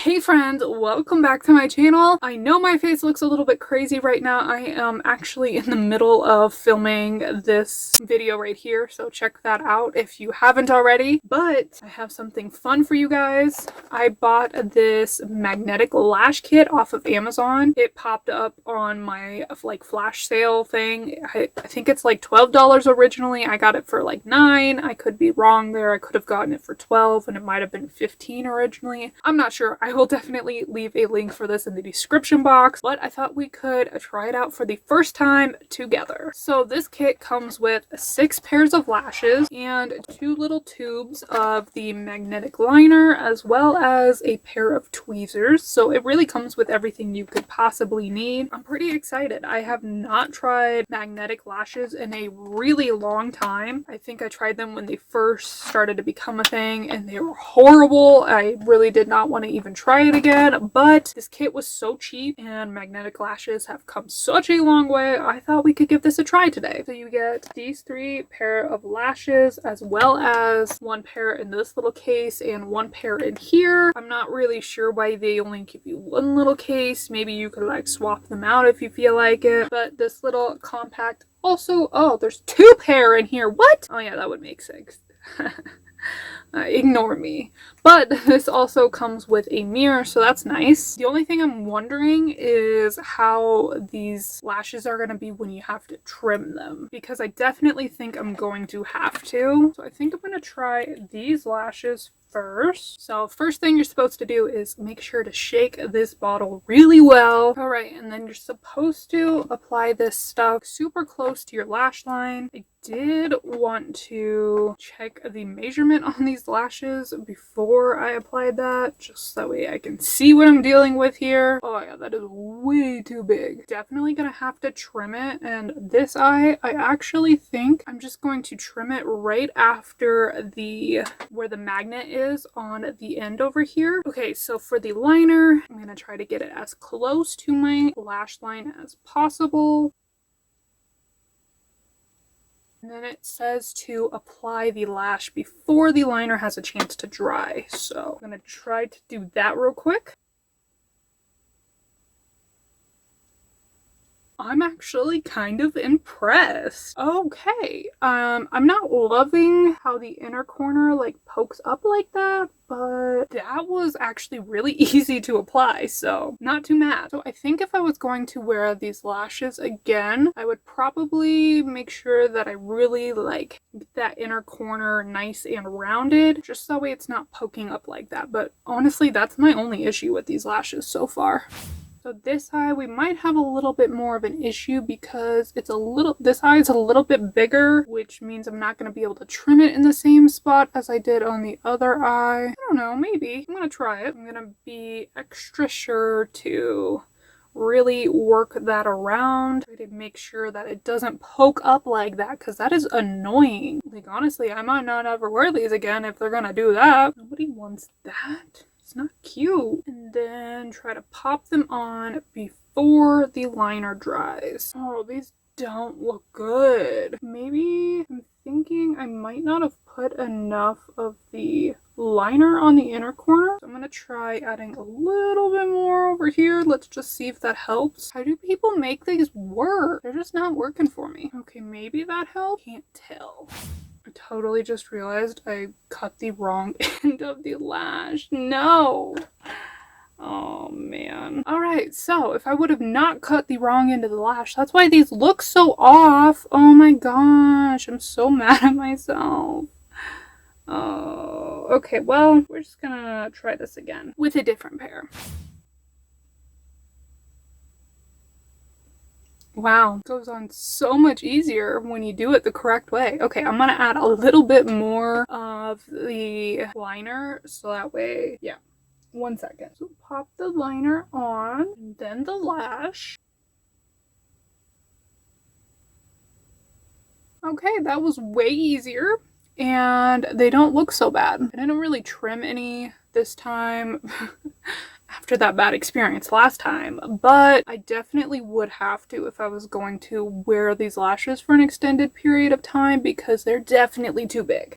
Hey friends, welcome back to my channel. I know my face looks a little bit crazy right now. I am actually in the middle of filming this video right here, so check that out if you haven't already. But I have something fun for you guys. I bought this magnetic lash kit off of Amazon. It popped up on my flash sale thing. I think it's like $12 originally. I got it for like $9. I could be wrong there. I could have gotten it for $12 and it might have been $15 originally. I'm not sure. I will definitely leave a link for this in the description box, but I thought we could try it out for the first time together. So this kit comes with 6 pairs of lashes and 2 little tubes of the magnetic liner, as well as a pair of tweezers. So it really comes with everything you could possibly need. I'm pretty excited. I have not tried magnetic lashes in a really long time. I think I tried them when they first started to become a thing and they were horrible. I really did not want to even try it again, but this kit was so cheap and magnetic lashes have come such a long way. I thought we could give this a try today. So you get these 3 pair of lashes, as well as 1 pair in this little case and 1 pair in here. I'm not really sure why they only give you 1 little case. Maybe you could like swap them out if you feel like it, but this little compact also, oh, there's 2 pair in here. What? Oh yeah, that would make sense. Ignore me. But this also comes with a mirror, so that's nice. The only thing I'm wondering is how these lashes are going to be when you have to trim them, because I definitely think I'm going to have to. So I think I'm going to try these lashes first. So first thing you're supposed to do is make sure to shake this bottle really well. All right, and then you're supposed to apply this stuff super close to your lash line. I did want to check the measurement on these lashes before I applied that, just that way I can see what I'm dealing with here. Oh yeah, that is way too big. Definitely gonna have to trim it, and this eye, I actually think I'm just going to trim it right after where the magnet is on the end over here. Okay, so for the liner, I'm gonna try to get it as close to my lash line as possible. And then it says to apply the lash before the liner has a chance to dry. So I'm going to try to do that real quick. I'm actually kind of impressed. Okay, I'm not loving how the inner corner like pokes up like that, but that was actually really easy to apply, so not too mad. So I think if I was going to wear these lashes again, I would probably make sure that I really like get that inner corner nice and rounded, just that way it's not poking up like that. But honestly, that's my only issue with these lashes so far. So this eye, we might have a little bit more of an issue because this eye is a little bit bigger, which means I'm not going to be able to trim it in the same spot as I did on the other eye. I don't know, maybe. I'm going to try it. I'm going to be extra sure to really work that around, try to make sure that it doesn't poke up like that, because that is annoying. Like honestly, I might not ever wear these again if they're going to do that. Nobody wants that. It's not cute. And then try to pop them on before the liner dries. Oh, these don't look good. Maybe I'm thinking I might not have put enough of the liner on the inner corner. So I'm gonna try adding a little bit more over here. Let's just see if that helps. How do people make these work? They're just not working for me. Okay, maybe that helped. Can't tell. I totally just realized I cut the wrong end of the lash. No! Oh man. Alright, so if I would have not cut the wrong end of the lash, that's why these look so off. Oh my gosh, I'm so mad at myself. Oh, okay, well, we're just gonna try this again with a different pair. Wow, it goes on so much easier when you do it the correct way. Okay, I'm gonna add a little bit more of the liner so that way, yeah. 1 second. So pop the liner on, and then the lash. Okay, that was way easier, and they don't look so bad. I didn't really trim any this time. After that bad experience last time, but I definitely would have to if I was going to wear these lashes for an extended period of time, because they're definitely too big.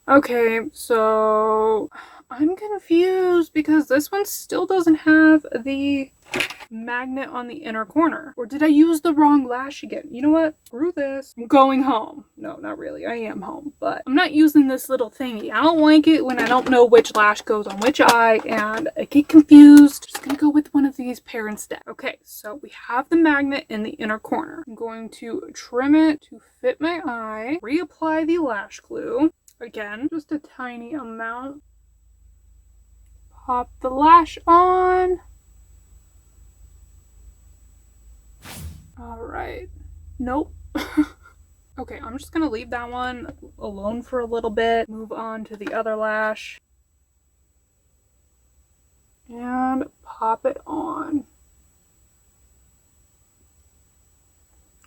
Okay, so I'm confused because this one still doesn't have the magnet on the inner corner. Or did I use the wrong lash again? You know what? Screw this. I'm going home. No, not really. I am home, but I'm not using this little thingy. I don't like it when I don't know which lash goes on which eye and I get confused. Just gonna go with one of these pair instead. Okay, so we have the magnet in the inner corner. I'm going to trim it to fit my eye, reapply the lash glue. Again, just a tiny amount. Pop the lash on. All right. Nope. Okay, I'm just gonna leave that one alone for a little bit. Move on to the other lash. And pop it on.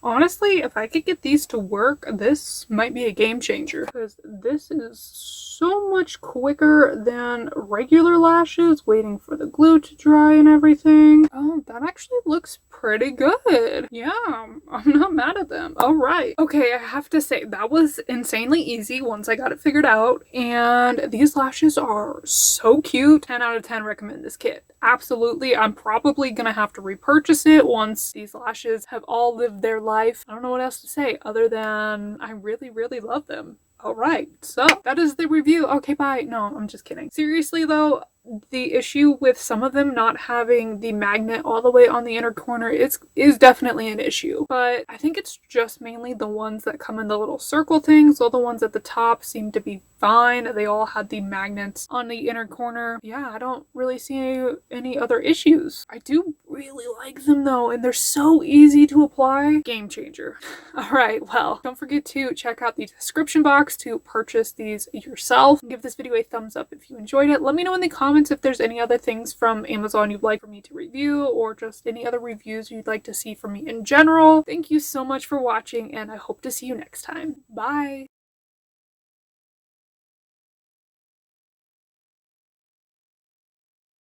Honestly, if I could get these to work, this might be a game changer because this is so much quicker than regular lashes waiting for the glue to dry and everything. Oh, that actually looks pretty good. Yeah, I'm not mad at them. All right. Okay, I have to say that was insanely easy once I got it figured out, and these lashes are so cute. 10 out of 10 recommend this kit. Absolutely. I'm probably gonna have to repurchase it once these lashes have all lived their life. I don't know what else to say other than I really, really love them. All right, so that is the review. Okay, bye. No, I'm just kidding. Seriously though, the issue with some of them not having the magnet all the way on the inner corner is definitely an issue, but I think it's just mainly the ones that come in the little circle things. All the ones at the top seem to be fine. They all had the magnets on the inner corner. Yeah, I don't really see any other issues. I do really like them though, and they're so easy to apply. Game changer. All right, well, don't forget to check out the description box to purchase these yourself. Give this video a thumbs up if you enjoyed it. Let me know in the comments if there's any other things from Amazon you'd like for me to review, or just any other reviews you'd like to see from me in general. Thank you so much for watching, and I hope to see you next time. Bye!